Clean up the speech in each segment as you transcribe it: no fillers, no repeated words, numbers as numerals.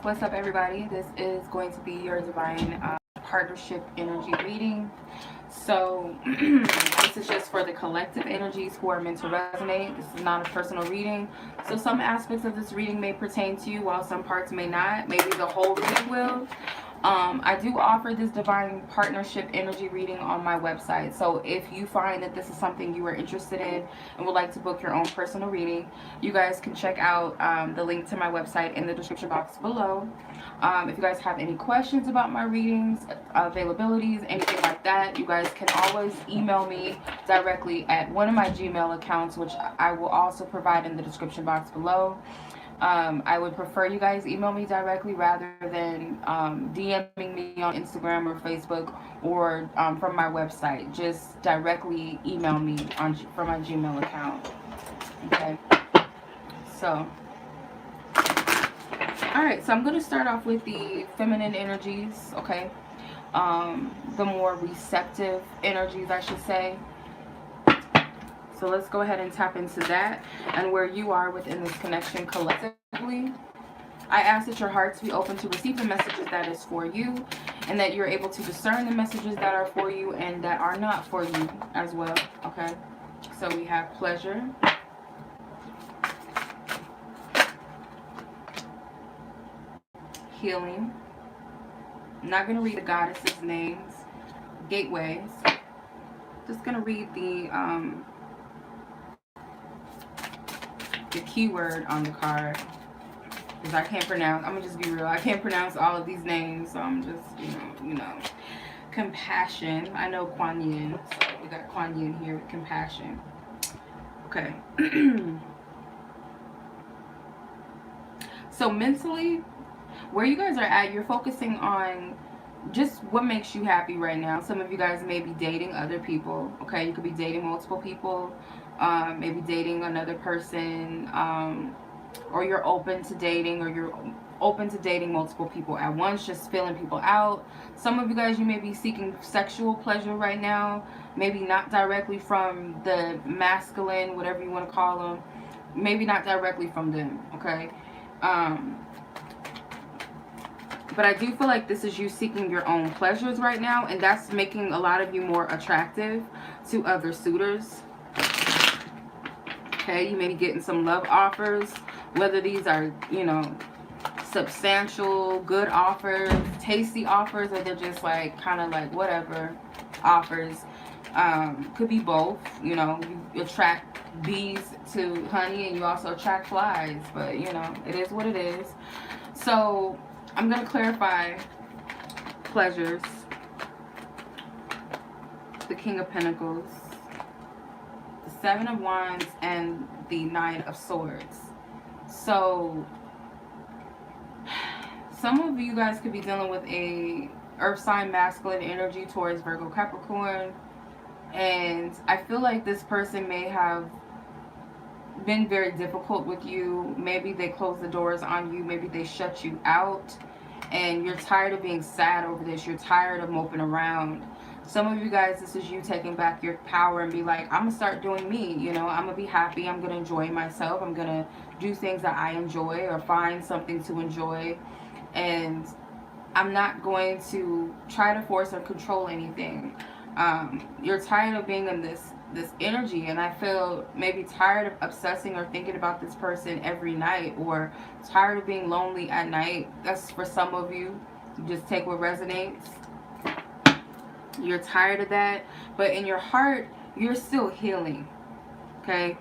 What's up, everybody? This is going to be your divine partnership energy reading. So, this is just for the collective energies who are meant to resonate. This is not a personal reading. So, some aspects of this reading may pertain to you, while some parts may not. Maybe the whole reading will. I do offer this divine partnership energy reading on my website. So if you find that this is something you are interested in and would like to book your own personal reading, you guys can check out the link to my website in the description box below. If you guys have any questions about my readings, availabilities, anything like that, you guys can always email me directly at one of my Gmail accounts, which I will also provide in the description box below. I would prefer you guys email me directly rather than DMing me on Instagram or Facebook or from my website. Just directly email me from my Gmail account. Okay. So, alright, so I'm going to start off with the feminine energies, okay? The more receptive energies, I should say. So let's go ahead and tap into that and where you are within this connection collectively. I ask that your hearts be open to receive the messages that is for you, and that you're able to discern the messages that are for you and that are not for you as well, okay? So we have pleasure, healing. I'm not going to read the goddesses' names, gateways. Just going to read the keyword on the card, because I can't pronounce. I'm gonna just be real, I can't pronounce all of these names, so I'm just, you know. Compassion. I know Kuan Yin, so we got Kuan Yin here with compassion. Okay. So mentally, where you guys are at, you're focusing on just what makes you happy right now. Some of you guys may be dating other people, okay? You could be dating multiple people, maybe dating another person, or you're open to dating, or you're open to dating multiple people at once, just filling people out. Some of you guys, you may be seeking sexual pleasure right now, maybe not directly from the masculine, whatever you want to call them, maybe not directly from them, okay? But I do feel like this is you seeking your own pleasures right now, and that's making a lot of you more attractive to other suitors. Okay, you may be getting some love offers, whether these are, you know, substantial, good offers, tasty offers, or they're just like kind of like whatever offers. Could be both. You know, you attract bees to honey and you also attract flies, but you know, it is what it is. So I'm going to clarify pleasures. The King of Pentacles, the Seven of Wands, and the Nine of Swords. So some of you guys could be dealing with a earth sign masculine energy towards Virgo, Capricorn, and I feel like this person may have been very difficult with you. Maybe they closed the doors on you, maybe they shut you out, and you're tired of being sad over this. You're tired of moping around. Some of you guys, this is you taking back your power and be like, I'm gonna start doing me, you know, I'm gonna be happy, I'm gonna enjoy myself, I'm gonna do things that I enjoy or find something to enjoy, and I'm not going to try to force or control anything. You're tired of being in this energy, and I feel maybe tired of obsessing or thinking about this person every night, or tired of being lonely at night. That's for some of you. Just take what resonates. You're tired of that, but in your heart you're still healing, okay?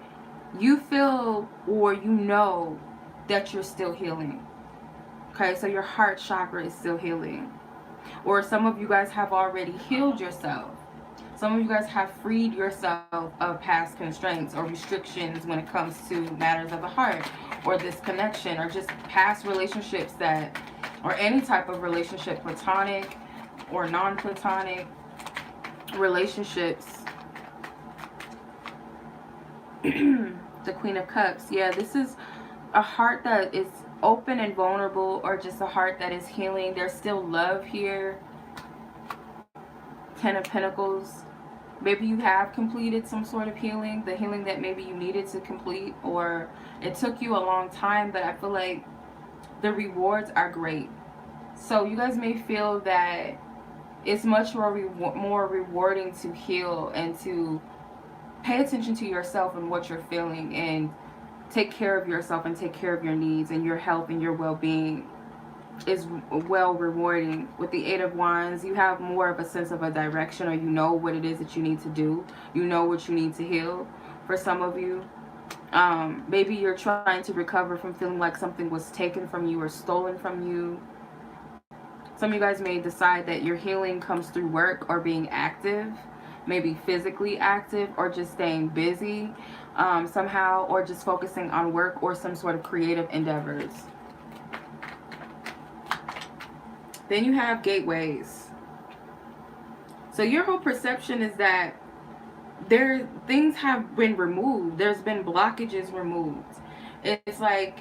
You feel, or you know that you're still healing, okay? So your heart chakra is still healing. Or some of you guys have already healed yourself. Some of you guys have freed yourself of past constraints or restrictions when it comes to matters of the heart, or this connection, or just past relationships that, or any type of relationship, platonic or non-platonic relationships. The Queen of Cups. Yeah, this is a heart that is open and vulnerable, or just a heart that is healing. There's still love here. Ten of Pentacles. Maybe you have completed some sort of healing, the healing that maybe you needed to complete, or it took you a long time, but I feel like the rewards are great. So you guys may feel that it's much more rewarding to heal and to pay attention to yourself and what you're feeling, and take care of yourself and take care of your needs, and your health and your well-being is well rewarding. With the Eight of Wands, you have more of a sense of a direction, or you know what it is that you need to do. You know what you need to heal. For some of you, maybe you're trying to recover from feeling like something was taken from you or stolen from you. Some of you guys may decide that your healing comes through work or being active, maybe physically active, or just staying busy somehow, or just focusing on work or some sort of creative endeavors. Then you have gateways. So your whole perception is that things have been removed. There's been blockages removed. It's like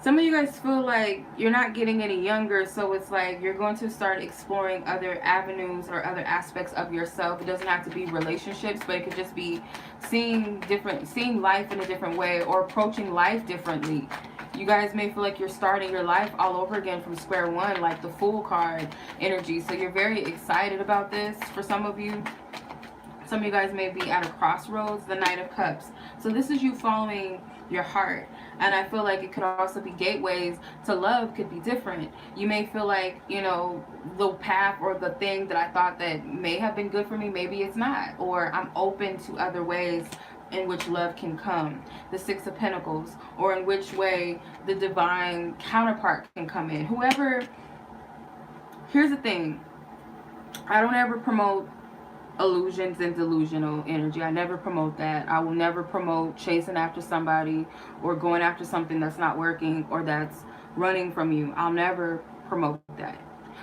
some of you guys feel like you're not getting any younger, so it's like you're going to start exploring other avenues or other aspects of yourself. It doesn't have to be relationships, but it could just be seeing life in a different way, or approaching life differently. You guys may feel like you're starting your life all over again from square one, like the Fool card energy. So you're very excited about this for some of you. Some of you guys may be at a crossroads, the Knight of Cups. So this is you following your heart. And I feel like it could also be gateways to love could be different. You may feel like, you know, the path or the thing that I thought that may have been good for me, maybe it's not. Or I'm open to other ways in which love can come. The Six of Pentacles. Or in which way the divine counterpart can come in. Whoever, here's the thing. I don't ever promote illusions and delusional energy. I never promote that. I will never promote chasing after somebody or going after something that's not working or that's running from you. I'll never promote that.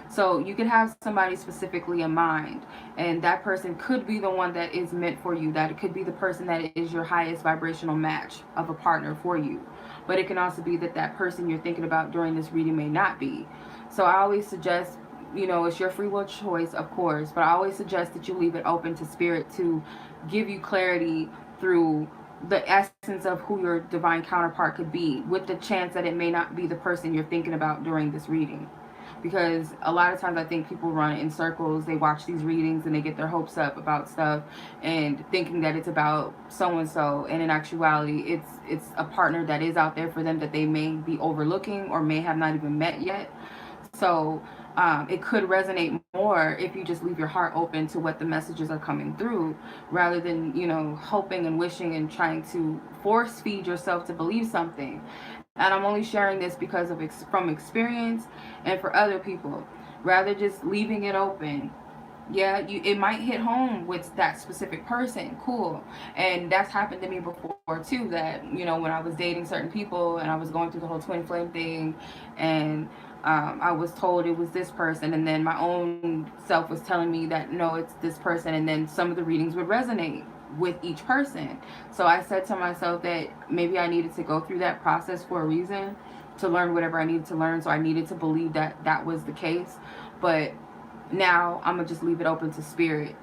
So you could have somebody specifically in mind, and that person could be the one that is meant for you. That it could be the person that is your highest vibrational match of a partner for you. But it can also be that that person you're thinking about during this reading may not be. So I always suggest, you know, it's your free will choice, of course, but I always suggest that you leave it open to spirit to give you clarity through the essence of who your divine counterpart could be, with the chance that it may not be the person you're thinking about during this reading. Because a lot of times I think people run in circles. They watch these readings and they get their hopes up about stuff and thinking that it's about so-and-so, and in actuality it's a partner that is out there for them that they may be overlooking or may have not even met yet. So it could resonate more if you just leave your heart open to what the messages are coming through, rather than, you know, hoping and wishing and trying to force feed yourself to believe something. And I'm only sharing this because of from experience and for other people. Rather just leaving it open. Yeah, it might hit home with that specific person. Cool. And that's happened to me before too, that, you know, when I was dating certain people and I was going through the whole twin flame thing, and I was told it was this person, and then my own self was telling me that no, it's this person, and then some of the readings would resonate with each person. So I said to myself that maybe I needed to go through that process for a reason, to learn whatever I needed to learn. So I needed to believe that that was the case. But now I'm gonna just leave it open to spirit.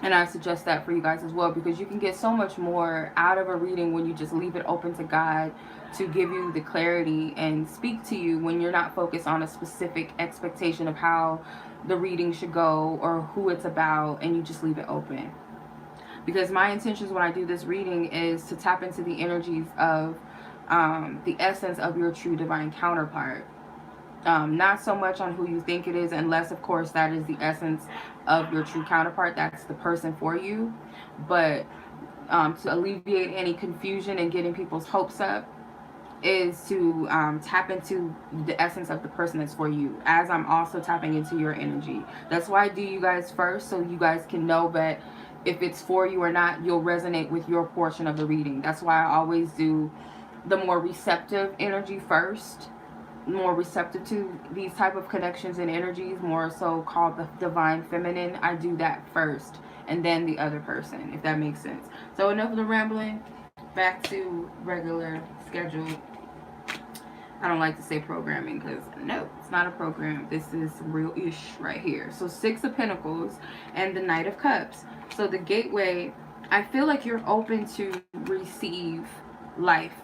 And I suggest that for you guys as well, because you can get so much more out of a reading when you just leave it open to God to give you the clarity and speak to you, when you're not focused on a specific expectation of how the reading should go or who it's about, and you just leave it open. Because my intentions when I do this reading is to tap into the energies of the essence of your true divine counterpart. Not so much on who you think it is, unless of course that is the essence of your true counterpart, that's the person for you. But to alleviate any confusion and getting people's hopes up, is to tap into the essence of the person that's for you, as I'm also tapping into your energy. That's why I do you guys first, so you guys can know that if it's for you or not, you'll resonate with your portion of the reading. That's why I always do the more receptive energy first, more receptive to these type of connections and energies, more so called the divine feminine. I do that first and then the other person, if that makes sense. So enough of the rambling, back to regular schedule. I don't like to say programming, because no, it's not a program. This is real-ish right here. So Six of Pentacles and the Knight of Cups. So the gateway, I feel like you're open to receive life.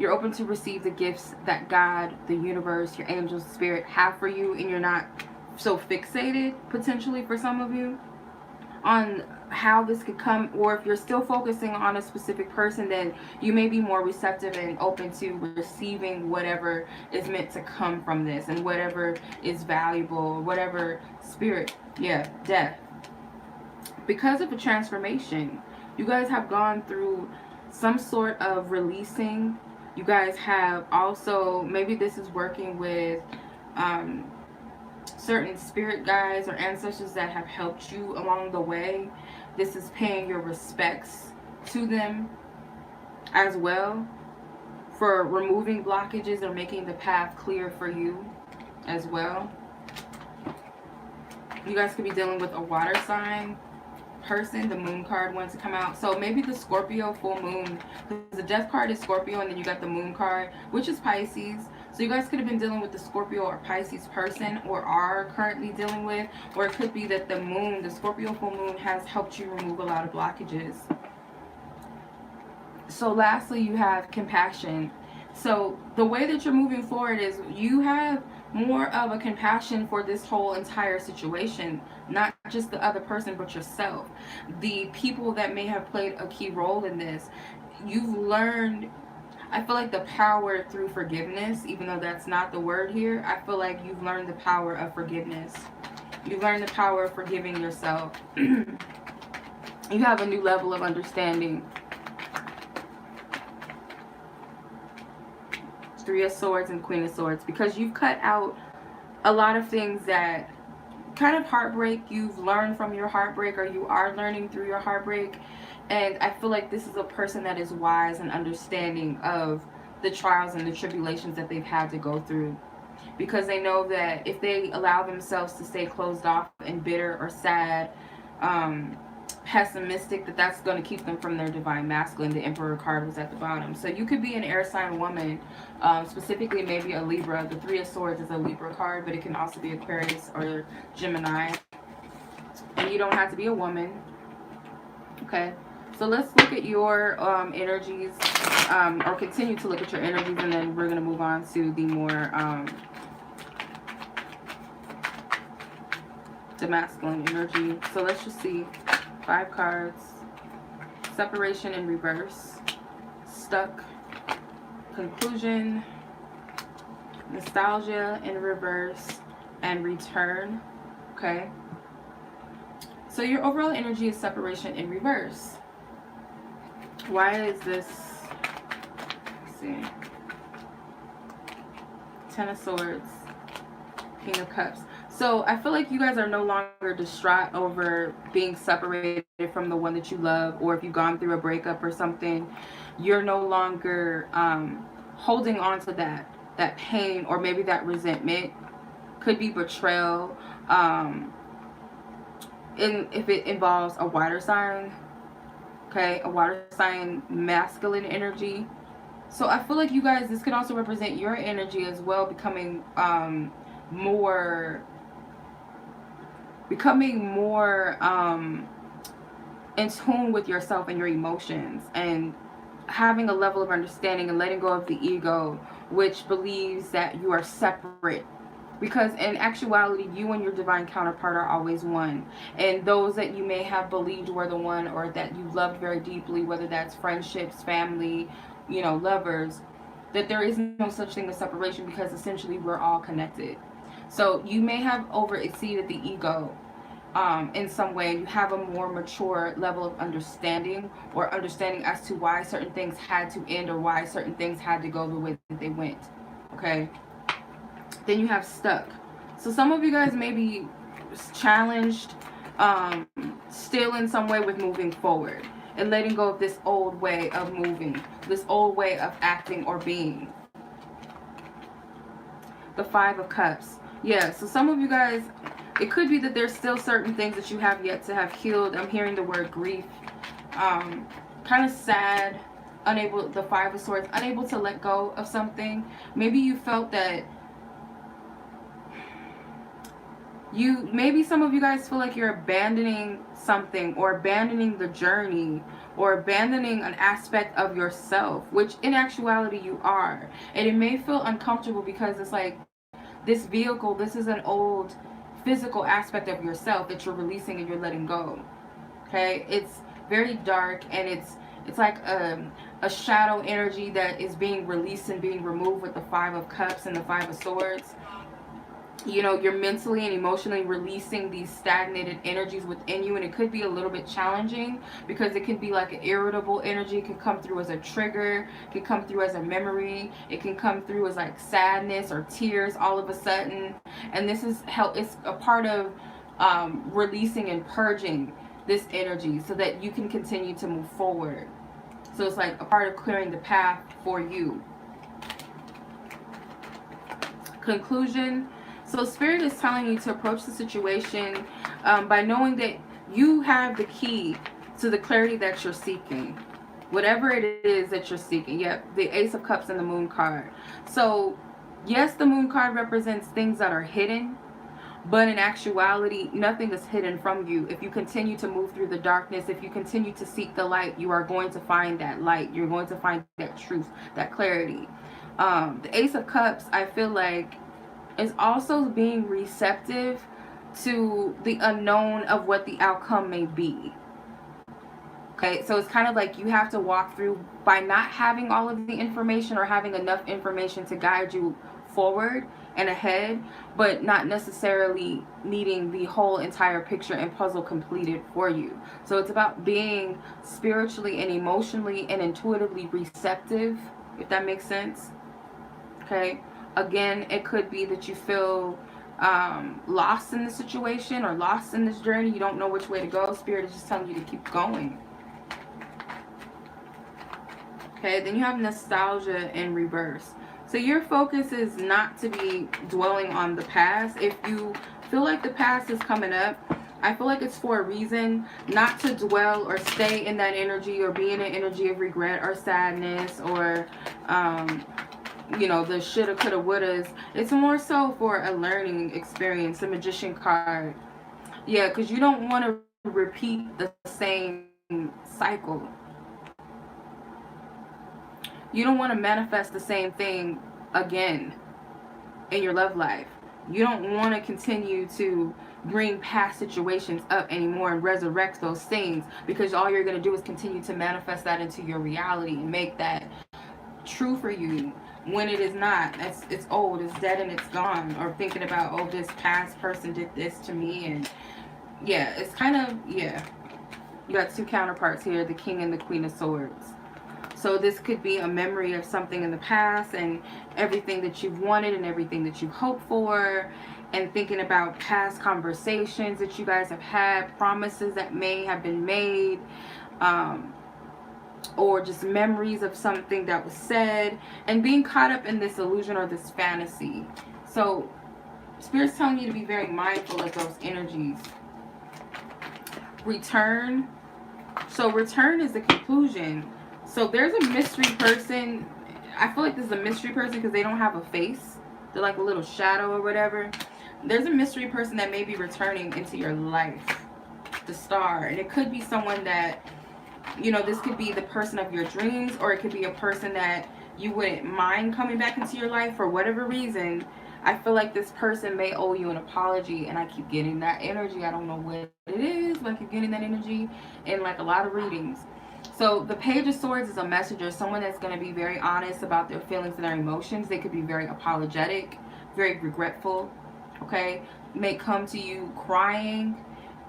You're open to receive the gifts that God, the universe, your angels, spirit have for you, and you're not so fixated, potentially for some of you, on how this could come. Or if you're still focusing on a specific person, then you may be more receptive and open to receiving whatever is meant to come from this, and whatever is valuable, whatever spirit. Yeah, death. Because of a transformation, you guys have gone through some sort of releasing. You guys have also, maybe this is working with certain spirit guides or ancestors that have helped you along the way. This is paying your respects to them as well, for removing blockages or making the path clear for you as well. You guys could be dealing with a water sign person. The moon card wants to come out. So maybe the Scorpio full moon, because the death card is Scorpio, and then you got the moon card, which is Pisces. So you guys could have been dealing with the Scorpio or Pisces person, or are currently dealing with, or it could be that the moon, the Scorpio full moon, has helped you remove a lot of blockages. So lastly, you have compassion. So the way that you're moving forward is you have more of a compassion for this whole entire situation, not just the other person, but yourself. The people that may have played a key role in this, you've learned, I feel like, the power through forgiveness, even though that's not the word here. I feel like you've learned the power of forgiveness. You've learned the power of forgiving yourself. You have a new level of understanding. Three of Swords and Queen of Swords, because you've cut out a lot of things that kind of heartbreak. You've learned from your heartbreak, or you are learning through your heartbreak. And I feel like this is a person that is wise and understanding of the trials and the tribulations that they've had to go through, because they know that if they allow themselves to stay closed off and bitter or sad, pessimistic, that's going to keep them from their divine masculine. The Emperor card was at the bottom. So you could be an air sign woman, specifically maybe a Libra. The Three of Swords is a Libra card, but it can also be Aquarius or Gemini. And you don't have to be a woman. Okay, so let's look at your energies, or continue to look at your energies, and then we're going to move on to the more the masculine energy. So let's just see. 5 cards. Separation in reverse. Stuck. Conclusion. Nostalgia in reverse. And return. Okay. So your overall energy is separation in reverse. Why is this? Let's see. 10 of Swords. King of Cups. So I feel like you guys are no longer distraught over being separated from the one that you love, or if you've gone through a breakup or something, you're no longer holding on to that pain, or maybe that resentment. Could be betrayal. If it involves a water sign, okay, a water sign masculine energy. So I feel like you guys, this could also represent your energy as well, becoming more in tune with yourself and your emotions, and having a level of understanding and letting go of the ego, which believes that you are separate. Because in actuality, you and your divine counterpart are always one. And those that you may have believed were the one, or that you loved very deeply, whether that's friendships, family, lovers, that there is no such thing as separation, because essentially we're all connected. So you may have exceeded the ego in some way. You have a more mature level of understanding, or understanding as to why certain things had to end, or why certain things had to go the way that they went. Okay. Then you have stuck. So some of you guys may be challenged still in some way with moving forward and letting go of this old way of moving, this old way of acting or being. The 5 of Cups. Yeah, so some of you guys, it could be that there's still certain things that you have yet to have healed. I'm hearing the word grief. Kind of sad, unable, the 5 of Swords, unable to let go of something. Maybe you felt that Maybe some of you guys feel like you're abandoning something, or abandoning the journey, or abandoning an aspect of yourself, which in actuality you are. And it may feel uncomfortable because it's like, this vehicle, this is an old physical aspect of yourself that you're releasing and you're letting go. Okay, it's very dark, and it's like a shadow energy that is being released and being removed with the Five of Cups and the Five of Swords. You know, you're mentally and emotionally releasing these stagnated energies within you, and it could be a little bit challenging because it can be like an irritable energy. It can come through as a trigger, it can come through as a memory, it can come through as like sadness or tears all of a sudden. And this is how it's a part of releasing and purging this energy so that you can continue to move forward. So it's like a part of clearing the path for you. Conclusion. So Spirit is telling you to approach the situation by knowing that you have the key to the clarity that you're seeking. Whatever it is that you're seeking. Yep, the Ace of Cups and the Moon card. So yes, the Moon card represents things that are hidden, but in actuality, nothing is hidden from you. If you continue to move through the darkness, if you continue to seek the light, you are going to find that light. You're going to find that truth, that clarity. The Ace of Cups, I feel like, is also being receptive to the unknown of what the outcome may be. Okay, so it's kind of like you have to walk through by not having all of the information, or having enough information to guide you forward and ahead, but not necessarily needing the whole entire picture and puzzle completed for you. So it's about being spiritually and emotionally and intuitively receptive, if that makes sense. Okay. Again, it could be that you feel lost in the situation or lost in this journey. You don't know which way to go. Spirit is just telling you to keep going. Okay, then you have nostalgia in reverse. So your focus is not to be dwelling on the past. If you feel like the past is coming up, I feel like it's for a reason, not to dwell or stay in that energy, or be in an energy of regret or sadness, or you know, the shoulda, coulda, wouldas. It's more so for a learning experience. The Magician card. Yeah, because you don't want to repeat the same cycle. You don't want to manifest the same thing again in your love life. You don't want to continue to bring past situations up anymore and resurrect those things, because all you're going to do is continue to manifest that into your reality and make that true for you when it is not. It's old, it's dead, and it's gone. Or thinking about, oh, this past person did this to me. And yeah, it's kind of, yeah, you got two counterparts here, the King and the Queen of Swords. So this could be a memory of something in the past, and everything that you've wanted and everything that you've hoped for, and thinking about past conversations that you guys have had, promises that may have been made, or just memories of something that was said, and being caught up in this illusion or this fantasy. So Spirit's telling you to be very mindful of those energies. Return. So return is the conclusion. So there's a mystery person. I feel like this is a mystery person because they don't have a face. They're like a little shadow or whatever. There's a mystery person that may be returning into your life. The Star. And it could be someone that, you know, this could be the person of your dreams, or it could be a person that you wouldn't mind coming back into your life for whatever reason. I feel like this person may owe you an apology, and I keep getting that energy. I don't know what it is, but I keep getting that energy in like a lot of readings. So the Page of Swords is a messenger, someone that's going to be very honest about their feelings and their emotions. They could be very apologetic, very regretful, okay? May come to you crying,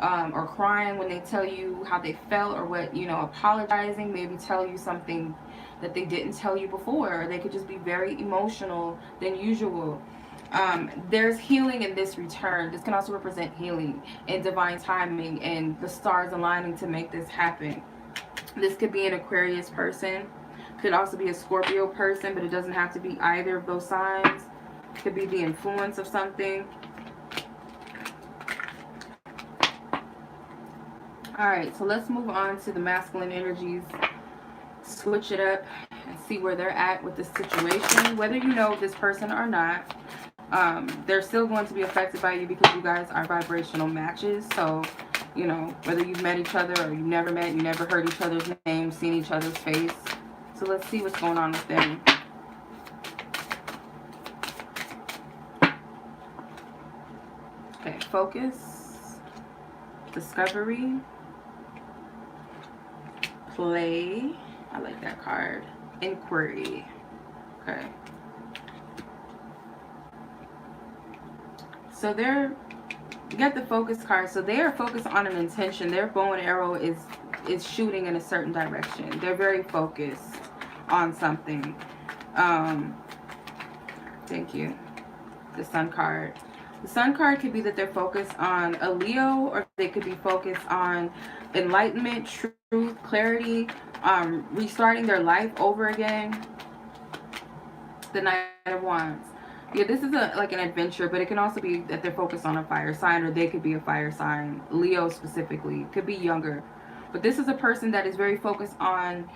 or crying when they tell you how they felt, or what, you know, apologizing, maybe tell you something that they didn't tell you before. Or they could just be very emotional than usual. There's healing in this return. This can also represent healing and divine timing and the stars aligning to make this happen. This could be an Aquarius person. Could also be a Scorpio person, but it doesn't have to be either of those signs. Could be the influence of something. Alright, so let's move on to the masculine energies. Switch it up and see where they're at with this situation. Whether you know this person or not, They're still going to be affected by you because you guys are vibrational matches. So, you know, whether you've met each other or you've never met, you never heard each other's name, seen each other's face. So let's see what's going on with them. Okay, focus, discovery, play. I like that card. Inquiry. Okay. So you got the focus card. So they are focused on an intention. Their bow and arrow is shooting in a certain direction. They're very focused on something. Thank you. The Sun card. The Sun card could be that they're focused on a Leo, or they could be focused on enlightenment, truth, clarity, restarting their life over again. The Knight of Wands. Yeah, this is like an adventure, but it can also be that they're focused on a fire sign, or they could be a fire sign. Leo specifically. Could be younger. But this is a person that is very focused on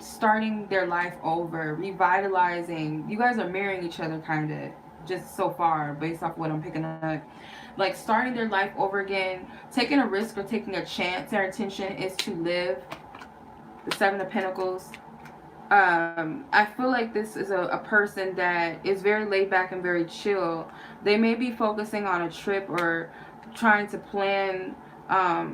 starting their life over, revitalizing. You guys are mirroring each other kind of, just so far, based off what I'm picking up. Like starting their life over again, taking a risk or taking a chance. Their intention is to live. The Seven of Pentacles. I feel like this is a person that is very laid back and very chill. They may be focusing on a trip or trying to plan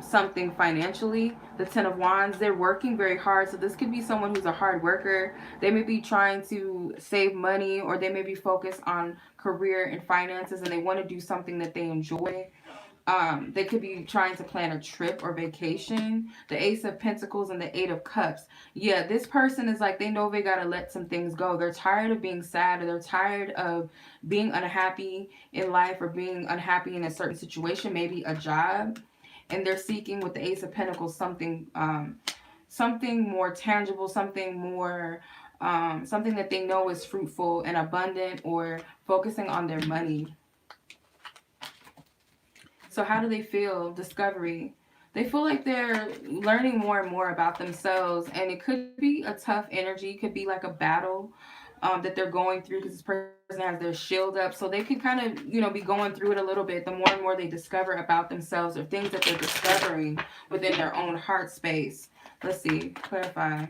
something financially. The Ten of Wands, they're working very hard. So this could be someone who's a hard worker. They may be trying to save money, or they may be focused on career and finances, and they want to do something that they enjoy. They could be trying to plan a trip or vacation. The Ace of Pentacles and the Eight of Cups. Yeah, this person is like, they know they got to let some things go. They're tired of being sad, or they're tired of being unhappy in life, or being unhappy in a certain situation, maybe a job. And they're seeking with the Ace of Pentacles something, something more tangible, something more, something that they know is fruitful and abundant, or focusing on their money. So how do they feel? Discovery. They feel like they're learning more and more about themselves, and it could be a tough energy. It could be like a battle that they're going through, because this person has their shield up. So they can kind of, you know, be going through it a little bit. The more and more they discover about themselves, or things that they're discovering within their own heart space. Let's see. Clarify.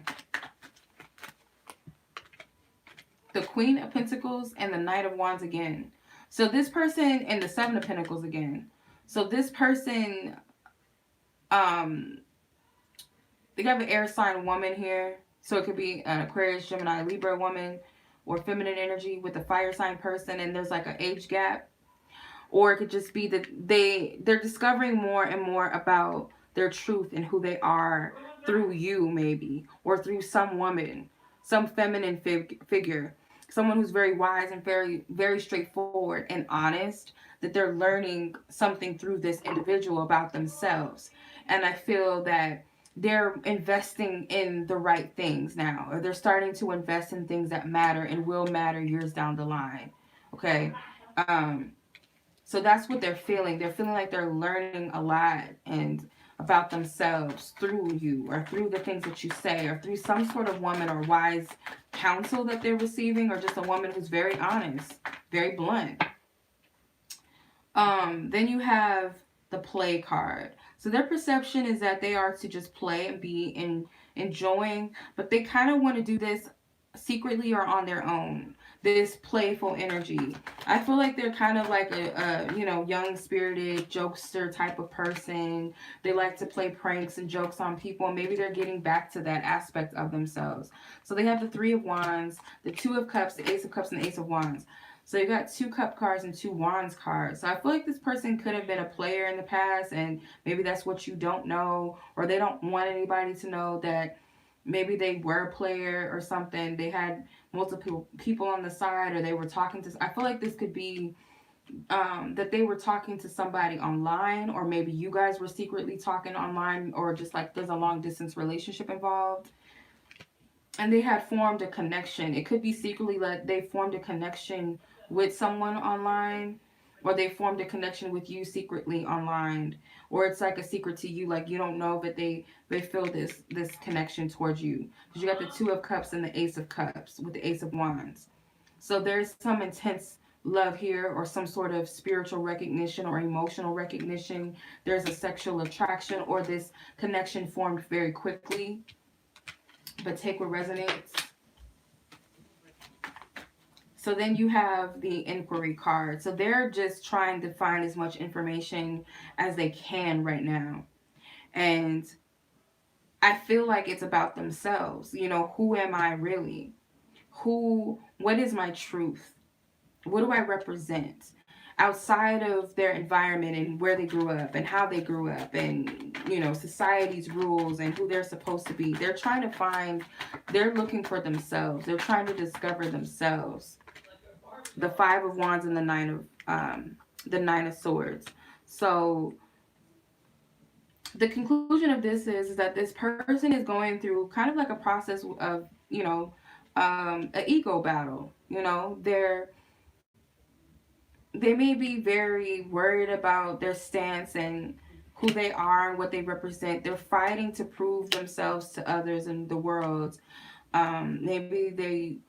The Queen of Pentacles and the Knight of Wands again. So this person, and the Seven of Pentacles again. So this person, they have an air sign woman here. So it could be an Aquarius, Gemini, Libra woman, or feminine energy with a fire sign person, and there's like an age gap. Or it could just be that they're discovering more and more about their truth and who they are through you, maybe, or through some woman, some feminine figure, someone who's very wise and very, very straightforward and honest, that they're learning something through this individual about themselves. And I feel that they're investing in the right things now, or they're starting to invest in things that matter and will matter years down the line. Okay. So that's what they're feeling. They're feeling like they're learning a lot and about themselves through you, or through the things that you say, or through some sort of woman or wise counsel that they're receiving, or just a woman who's very honest, very blunt. Then you have the play card. So their perception is that they are to just play and be enjoying, but they kind of want to do this secretly or on their own. This playful energy. I feel like they're kind of like a you know, young spirited jokester type of person. They like to play pranks and jokes on people, and maybe they're getting back to that aspect of themselves. So they have the Three of Wands, the Two of Cups, the Ace of Cups, and the Ace of Wands. So you got two cup cards and two wands cards. So I feel like this person could have been a player in the past, and maybe that's what you don't know, or they don't want anybody to know that maybe they were a player or something. They had multiple people on the side, or they were talking to, I feel like this could be that they were talking to somebody online, or maybe you guys were secretly talking online, or just like there's a long distance relationship involved. And they had formed a connection. It could be secretly that they formed a connection with someone online, or they formed a connection with you secretly online, or it's like a secret to you, like you don't know that they feel this connection towards you, because you got the Two of Cups and the Ace of Cups with the Ace of Wands. So there's some intense love here, or some sort of spiritual recognition or emotional recognition. There's a sexual attraction, or this connection formed very quickly. But take what resonates. So then you have the inquiry card. So they're just trying to find as much information as they can right now. And I feel like it's about themselves. You know, who am I really? What is my truth? What do I represent? Outside of their environment and where they grew up and how they grew up and, you know, society's rules and who they're supposed to be. They're looking for themselves. They're trying to discover themselves. The Five of Wands and the Nine of Swords. So the conclusion of this is that this person is going through kind of like a process of, you know, an ego battle. You know, they may be very worried about their stance and who they are and what they represent. They're fighting to prove themselves to others in the world. Maybe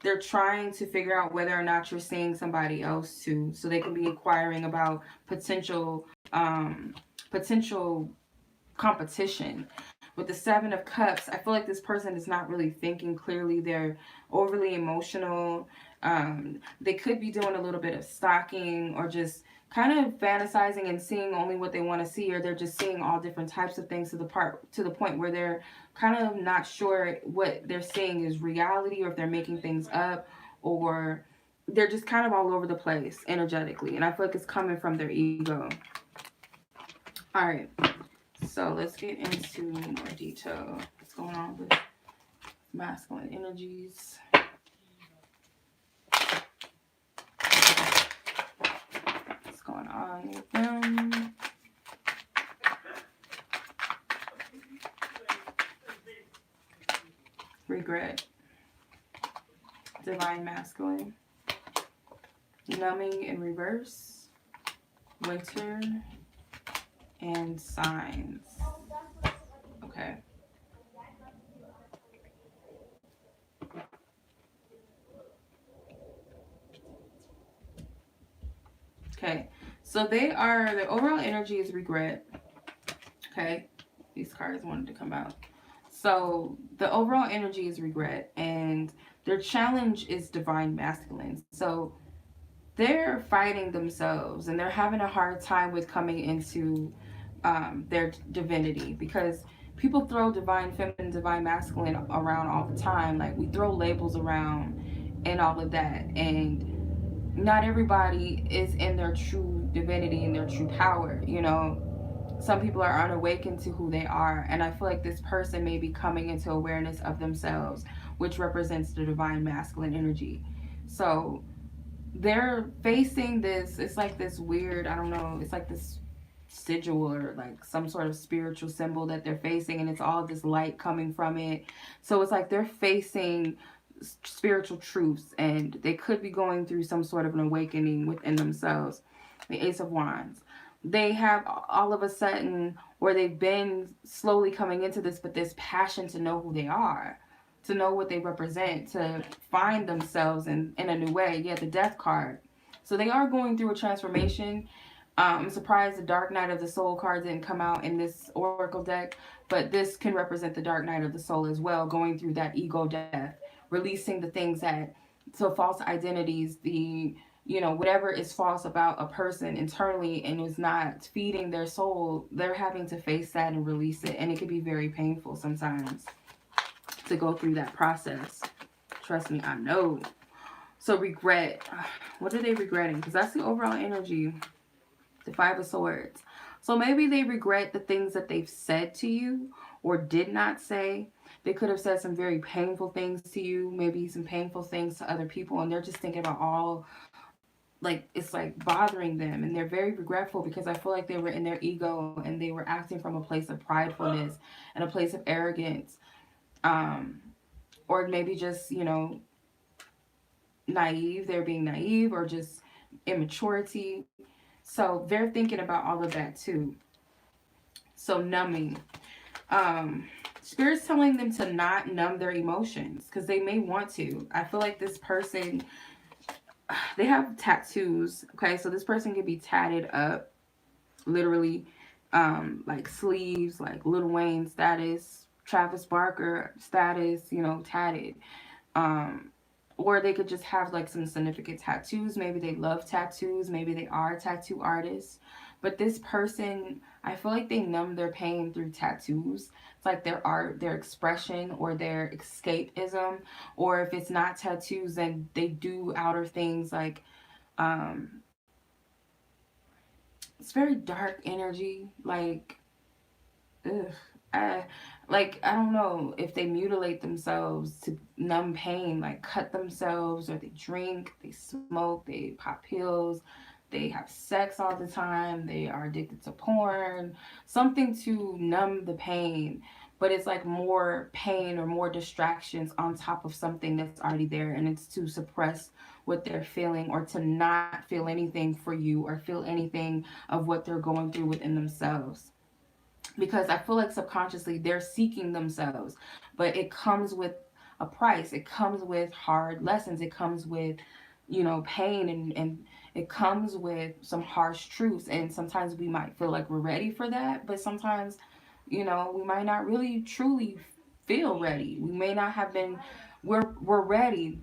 they're trying to figure out whether or not you're seeing somebody else too, so they can be inquiring about potential competition. With the Seven of Cups, I feel like this person is not really thinking clearly. They're overly emotional. They could be doing a little bit of stalking, or just kind of fantasizing and seeing only what they want to see, or they're just seeing all different types of things to the point where they're kind of not sure what they're seeing is reality, or if they're making things up, or they're just kind of all over the place energetically. And I feel like it's coming from their ego. All right. So let's get into more detail. What's going on with masculine energies? What's going on with them? Regret. Divine masculine. Numbing in reverse. Winter. And signs. Okay. Okay. So the overall energy is regret. Okay. These cards wanted to come out. So the overall energy is regret, and their challenge is divine masculine. So they're fighting themselves, and they're having a hard time with coming into their divinity, because people throw divine feminine, divine masculine around all the time. Like, we throw labels around and all of that, and not everybody is in their true divinity and their true power. You know, some people are unawakened to who they are, and I feel like this person may be coming into awareness of themselves, which represents the divine masculine energy. So they're facing this, it's like this weird, I don't know, it's like this sigil, or like some sort of spiritual symbol that they're facing, and it's all this light coming from it. So it's like they're facing spiritual truths, and they could be going through some sort of an awakening within themselves. The Ace of Wands, they have all of a sudden, or they've been slowly coming into this, but this passion to know who they are, to know what they represent, to find themselves in a new way. Yeah, the Death card. So they are going through a transformation. I'm surprised the Dark Night of the Soul card didn't come out in this Oracle deck, but this can represent the Dark Night of the Soul as well, going through that ego death, releasing the things that, so false identities, whatever is false about a person internally and is not feeding their soul, they're having to face that and release it. And it can be very painful sometimes to go through that process. Trust me, I know. So regret. What are they regretting? Because that's the overall energy. The Five of Swords. So maybe they regret the things that they've said to you or did not say. They could have said some very painful things to you, maybe some painful things to other people, and they're just thinking about all, like, it's like bothering them, and they're very regretful because I feel like they were in their ego and they were acting from a place of pridefulness and a place of arrogance, or maybe just, naive. They're being naive, or just immaturity. So they're thinking about all of that too. So numbing. Spirit's telling them to not numb their emotions because they may want to. I feel like this person, they have tattoos. Okay, so this person could be tatted up, literally, like sleeves, like Lil Wayne status, Travis Barker status, tatted. Um, or they could just have like some significant tattoos. Maybe they love tattoos. Maybe they are tattoo artists. But this person, I feel like they numb their pain through tattoos. It's like their art, their expression, or their escapism. Or if it's not tattoos, then they do outer things like, um, it's very dark energy. Like, ugh. I, like, I don't know if they mutilate themselves to numb pain, like cut themselves, or they drink, they smoke, they pop pills, they have sex all the time, they are addicted to porn, something to numb the pain. But it's like more pain or more distractions on top of something that's already there, and it's to suppress what they're feeling, or to not feel anything for you, or feel anything of what they're going through within themselves, because I feel like subconsciously they're seeking themselves, but it comes with a price. It comes with hard lessons. It comes with, pain, and it comes with some harsh truths. And sometimes we might feel like we're ready for that, but sometimes, we might not really truly feel ready. We may not have been. We're ready.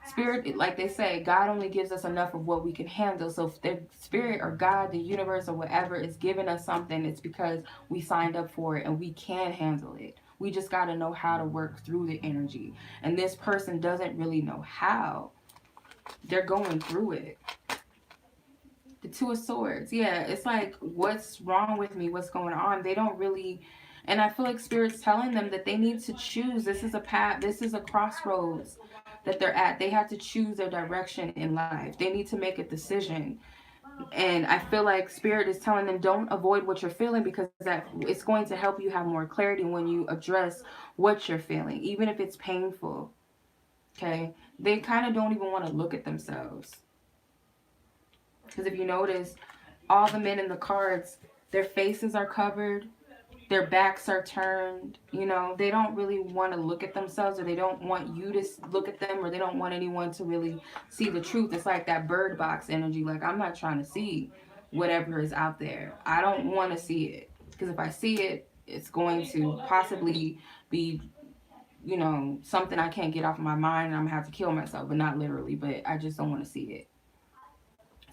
Spirit, like they say, God only gives us enough of what we can handle. So if the spirit or God, the universe, or whatever is giving us something, it's because we signed up for it and we can handle it. We just got to know how to work through the energy. And this person doesn't really know how. They're going through it. The Two of Swords. Yeah, it's like, what's wrong with me? What's going on? They don't really. And I feel like Spirit's telling them that they need to choose. This is a path, this is a crossroads that they're at. They have to choose their direction in life. They need to make a decision. And I feel like Spirit is telling them, don't avoid what you're feeling, because that it's going to help you have more clarity when you address what you're feeling, even if it's painful. Okay? They kind of don't even want to look at themselves. Because if you notice, all the men in the cards, their faces are covered, their backs are turned. They don't really want to look at themselves, or they don't want you to look at them, or they don't want anyone to really see the truth. It's like that bird box energy. Like, I'm not trying to see whatever is out there. I don't want to see it, because if I see it, it's going to possibly be, something I can't get off of my mind, and I'm gonna have to kill myself. But not literally, but I just don't want to see it.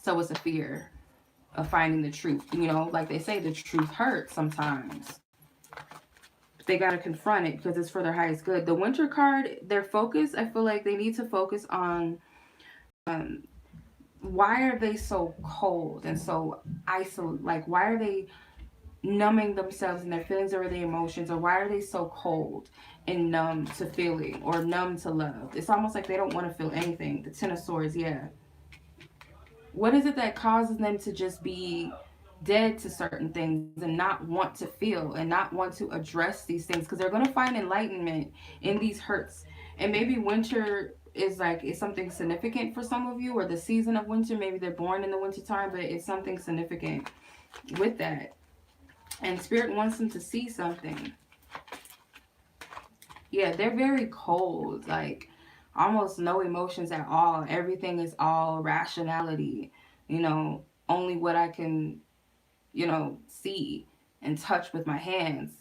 So it's a fear of finding the truth. Like they say, the truth hurts sometimes. They got to confront it because it's for their highest good. The Winter card, their focus, I feel like they need to focus on, um, why are they so cold and so isolated? Like, why are they numbing themselves and their feelings or their emotions? Or why are they so cold and numb to feeling, or numb to love? It's almost like they don't want to feel anything. The Ten of Swords, yeah. What is it that causes them to just be dead to certain things and not want to feel and not want to address these things? Because they're going to find enlightenment in these hurts. And maybe winter is something significant for some of you, or the season of winter. Maybe they're born in the winter time, but it's something significant with that. And Spirit wants them to see something. Yeah, they're very cold, like almost no emotions at all. Everything is all rationality, only what I can, see and touch with my hands.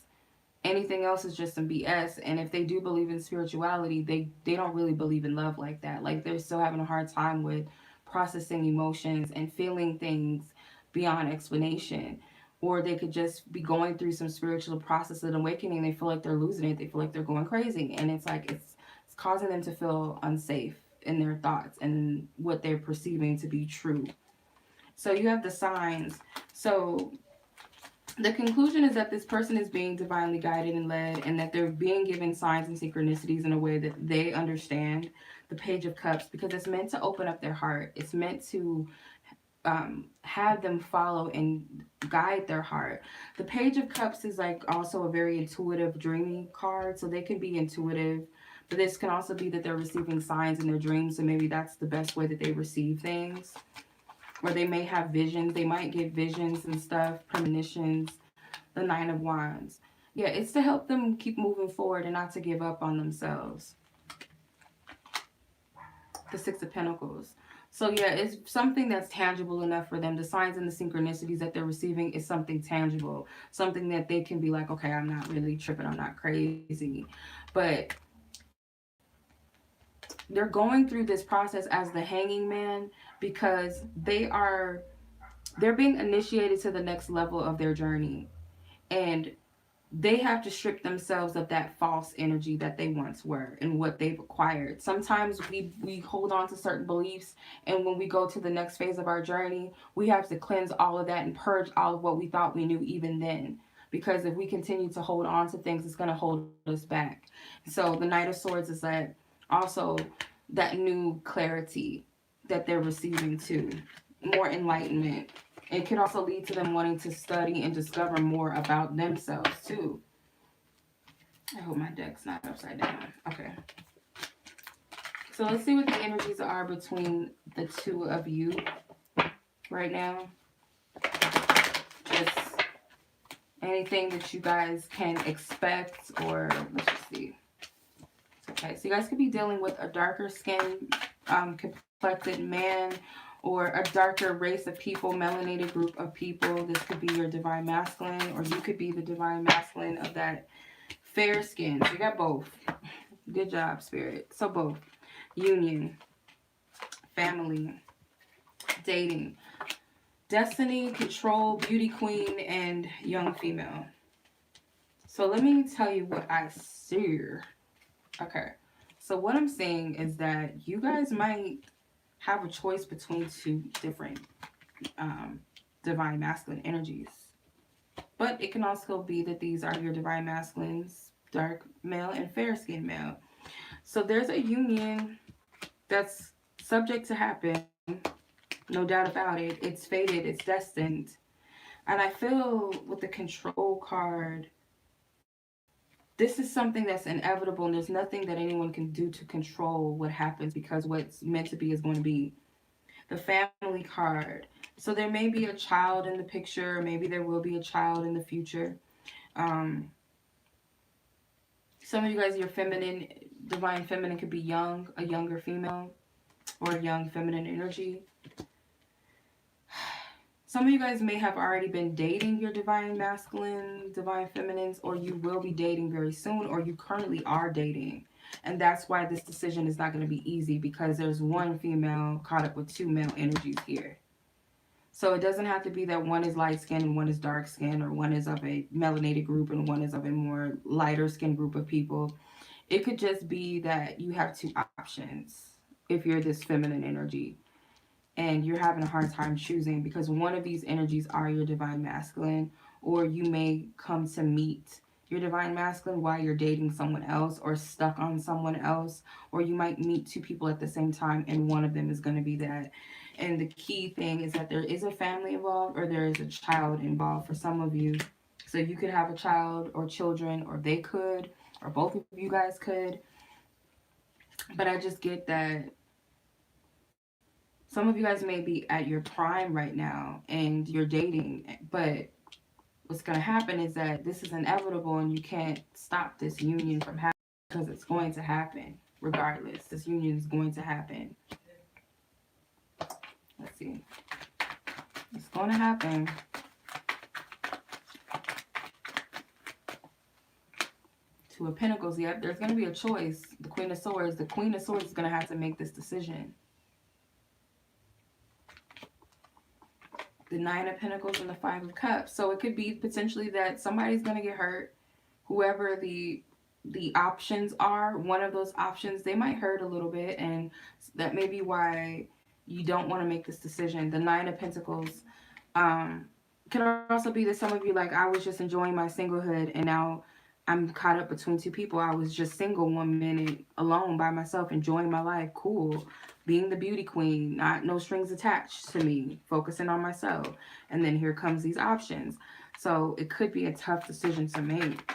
Anything else is just some BS. And if they do believe in spirituality, they don't really believe in love like that. Like, they're still having a hard time with processing emotions and feeling things beyond explanation. Or they could just be going through some spiritual process and awakening. They feel like they're losing it. They feel like they're going crazy. And it's like it's causing them to feel unsafe in their thoughts and what they're perceiving to be true. So you have the signs. So the conclusion is that this person is being divinely guided and led, and that they're being given signs and synchronicities in a way that they understand. The Page of Cups, because it's meant to open up their heart. It's meant to have them follow and guide their heart. The Page of Cups is like also a very intuitive, dreamy card, so they can be intuitive. But this can also be that they're receiving signs in their dreams, so maybe that's the best way that they receive things. Or they may have visions. They might get visions and stuff, premonitions. The Nine of Wands. Yeah, it's to help them keep moving forward and not to give up on themselves. the Six of Pentacles. So yeah, it's something that's tangible enough for them. The signs and the synchronicities that they're receiving is something tangible. Something that they can be like, okay, I'm not really tripping, I'm not crazy. But they're going through this process as the hanging man because they're being initiated to the next level of their journey. And they have to strip themselves of that false energy that they once were and what they've acquired. Sometimes we hold on to certain beliefs, and when we go to the next phase of our journey, we have to cleanse all of that and purge all of what we thought we knew even then. Because if we continue to hold on to things, it's going to hold us back. So the Knight of Swords is that also that new clarity that they're receiving too, more enlightenment. It could also lead to them wanting to study and discover more about themselves too. I hope my deck's not upside down. Okay. So let's see what the energies are between the two of you right now. Just anything that you guys can expect, or let's just see. Okay, so you guys could be dealing with a darker skin, complected man, or a darker race of people, melanated group of people. This could be your divine masculine, or you could be the divine masculine of that fair skin. So you got both. Good job, Spirit. So both. Union, family, dating, destiny, control, beauty queen, and young female. So let me tell you what I see. Okay. So what I'm saying is that you guys might have a choice between two different divine masculine energies. But it can also be that these are your divine masculines, dark male and fair skinned male. So there's a union that's subject to happen. No doubt about it. It's fated, it's destined. And I feel with the control card, this is something that's inevitable, and there's nothing that anyone can do to control what happens because what's meant to be is going to be. The family card. So there may be a child in the picture. Maybe there will be a child in the future. Some of you guys, your feminine, divine feminine could be young, a younger female, or a young feminine energy. Some of you guys may have already been dating your divine masculine, divine feminines, or you will be dating very soon, or you currently are dating. And that's why this decision is not going to be easy, because there's one female caught up with two male energies here. So it doesn't have to be that one is light skinned and one is dark skinned, or one is of a melanated group and one is of a more lighter skinned group of people. It could just be that you have two options if you're this feminine energy and you're having a hard time choosing, because one of these energies are your divine masculine, or you may come to meet your divine masculine while you're dating someone else or stuck on someone else, or you might meet two people at the same time and one of them is going to be that. And the key thing is that there is a family involved, or there is a child involved for some of you. So you could have a child or children, or they could, or both of you guys could. But I just get that some of you guys may be at your prime right now and you're dating, but what's going to happen is that this is inevitable and you can't stop this union from happening, because it's going to happen regardless. This union is going to happen. Let's see. It's going to happen. Two of Pentacles. Yep, there's going to be a choice. The Queen of Swords. The Queen of Swords is going to have to make this decision. The Nine of Pentacles and the Five of Cups. So it could be potentially that somebody's going to get hurt. Whoever the options are, one of those options, they might hurt a little bit, and that may be why you don't want to make this decision. The Nine of Pentacles could also be that some of you, like, I was just enjoying my singlehood and now I'm caught up between two people. I was just single one minute, alone by myself, enjoying my life, cool, being the beauty queen, no strings attached to me, focusing on myself. And then here comes these options. So it could be a tough decision to make.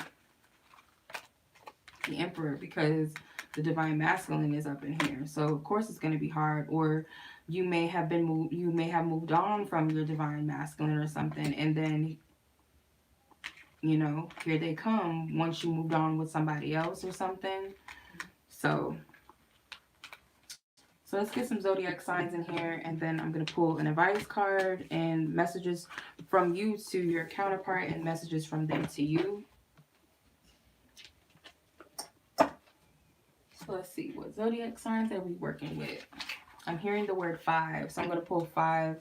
The Emperor, because the divine masculine is up in here. So of course it's going to be hard. Or you may have moved on from your divine masculine or something, and then, you know, here they come once you moved on with somebody else or something. So So let's get some zodiac signs in here, and then I'm going to pull an advice card and messages from you to your counterpart and messages from them to you. So let's see, what zodiac signs are we working with? I'm hearing the word 5, so I'm going to pull 5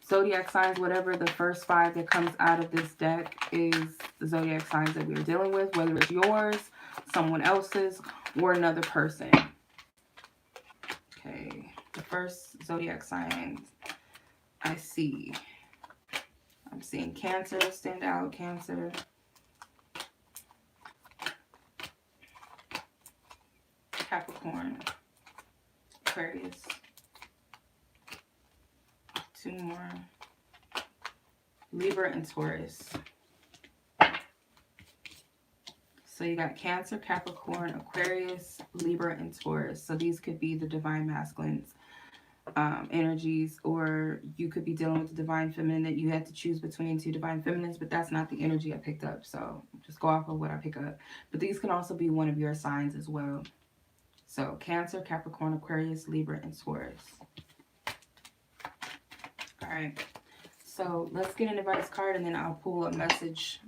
zodiac signs. Whatever the first 5 that comes out of this deck is the zodiac signs that we're dealing with, whether it's yours, someone else's, or another person. Okay, the first zodiac sign I see. I'm seeing Cancer stand out, Cancer. Capricorn, Aquarius. 2 more. Libra and Taurus. So you got Cancer, Capricorn, Aquarius, Libra, and Taurus. So these could be the divine masculines energies, or you could be dealing with the divine feminine that you had to choose between 2 divine feminines, but that's not the energy I picked up. So just go off of what I pick up. But these can also be one of your signs as well. So Cancer, Capricorn, Aquarius, Libra, and Taurus. All right. So let's get an advice card, and then I'll pull a message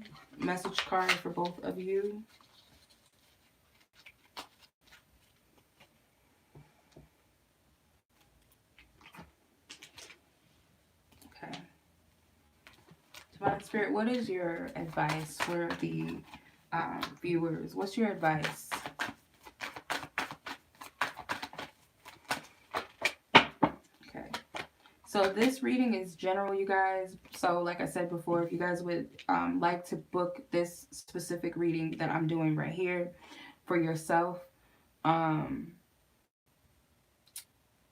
card for both of you. Okay. Divine Spirit, what is your advice for the viewers? What's your advice? Okay. So this reading is general, you guys. So like I said before, if you guys would like to book this specific reading that I'm doing right here for yourself,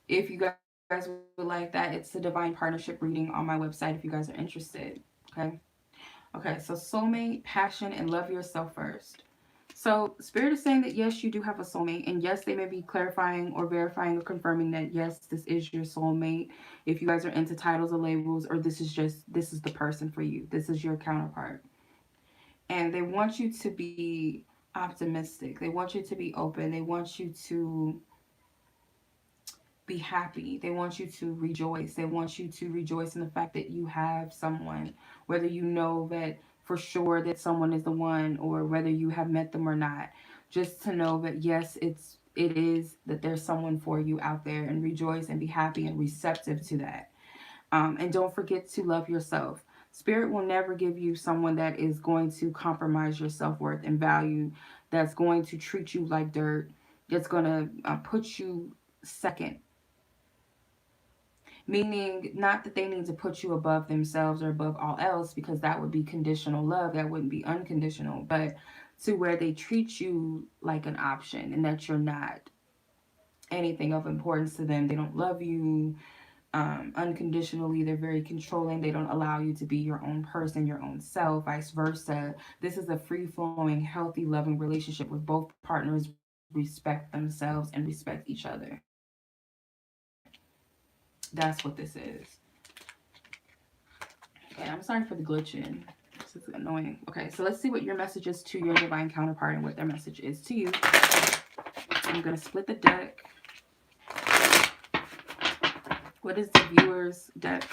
if you guys would like that, it's the Divine Partnership reading on my website if you guys are interested. Okay. Okay, so soulmate, passion, and love yourself first. So Spirit is saying that yes, you do have a soulmate, and yes, they may be clarifying or verifying or confirming that yes, this is your soulmate. If you guys are into titles or labels, or this is the person for you. This is your counterpart. And they want you to be optimistic. They want you to be open. They want you to be happy. They want you to rejoice. They want you to rejoice in the fact that you have someone, whether you know that for sure that someone is the one, or whether you have met them or not. Just to know that yes, it is that there's someone for you out there, and rejoice and be happy and receptive to that. And don't forget to love yourself. Spirit will never give you someone that is going to compromise your self-worth and value, that's going to treat you like dirt, that's going to put you second. Meaning, not that they need to put you above themselves or above all else, because that would be conditional love. That wouldn't be unconditional. But to where they treat you like an option, and that you're not anything of importance to them. They don't love you unconditionally. They're very controlling. They don't allow you to be your own person, your own self, vice versa. This is a free-flowing, healthy, loving relationship with both partners respect themselves and respect each other. That's what this is. Okay, I'm sorry for the glitching. This is annoying. Okay, so let's see what your message is to your divine counterpart and what their message is to you. I'm going to split the deck. What is the viewer's deck?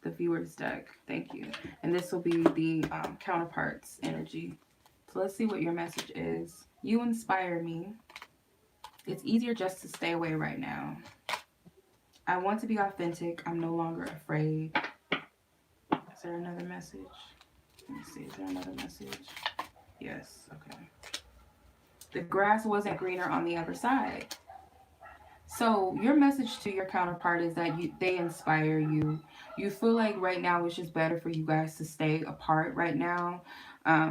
The viewer's deck. Thank you. And this will be the counterpart's energy. So let's see what your message is. You inspire me. It's easier just to stay away right now. I want to be authentic. I'm no longer afraid. Is there another message? Let me see. Is there another message? Yes. Okay. The grass wasn't greener on the other side. So your message to your counterpart is that they inspire you. You feel like right now it's just better for you guys to stay apart right now.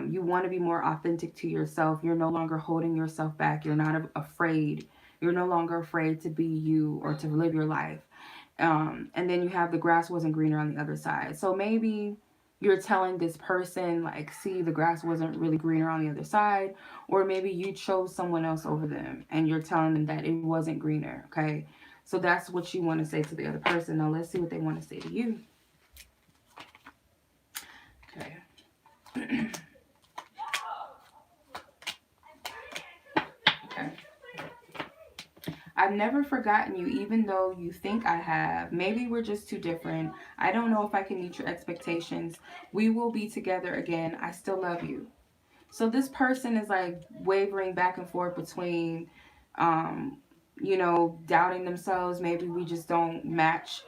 You want to be more authentic to yourself. You're no longer holding yourself back. You're not afraid. You're no longer afraid to be you or to live your life. And then you have the grass wasn't greener on the other side. So maybe you're telling this person, like, see, the grass wasn't really greener on the other side. Or maybe you chose someone else over them and you're telling them that it wasn't greener, okay? So that's what you want to say to the other person. Now let's see what they want to say to you. Okay. Okay. I've never forgotten you, even though you think I have. Maybe we're just too different. I don't know if I can meet your expectations. We will be together again. I still love you. So this person is like wavering back and forth between, um, doubting themselves. Maybe we just don't match.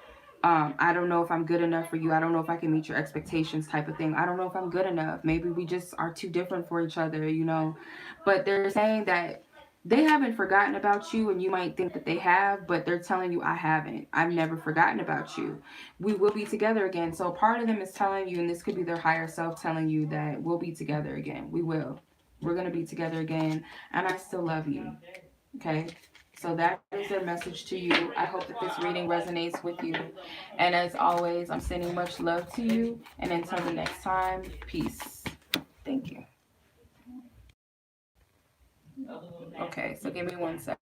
I don't know if I'm good enough for you. I don't know if I can meet your expectations type of thing. I don't know if I'm good enough. Maybe we just are too different for each other. But they're saying that they haven't forgotten about you, and you might think that they have, but they're telling you, I haven't. I've never forgotten about you. We will be together again. So part of them is telling you, and this could be their higher self telling you, that we'll be together again. We will. We're going to be together again, and I still love you. Okay? So that is their message to you. I hope that this reading resonates with you. And as always, I'm sending much love to you. And until the next time, peace. Thank you. Okay, so give me 1 second.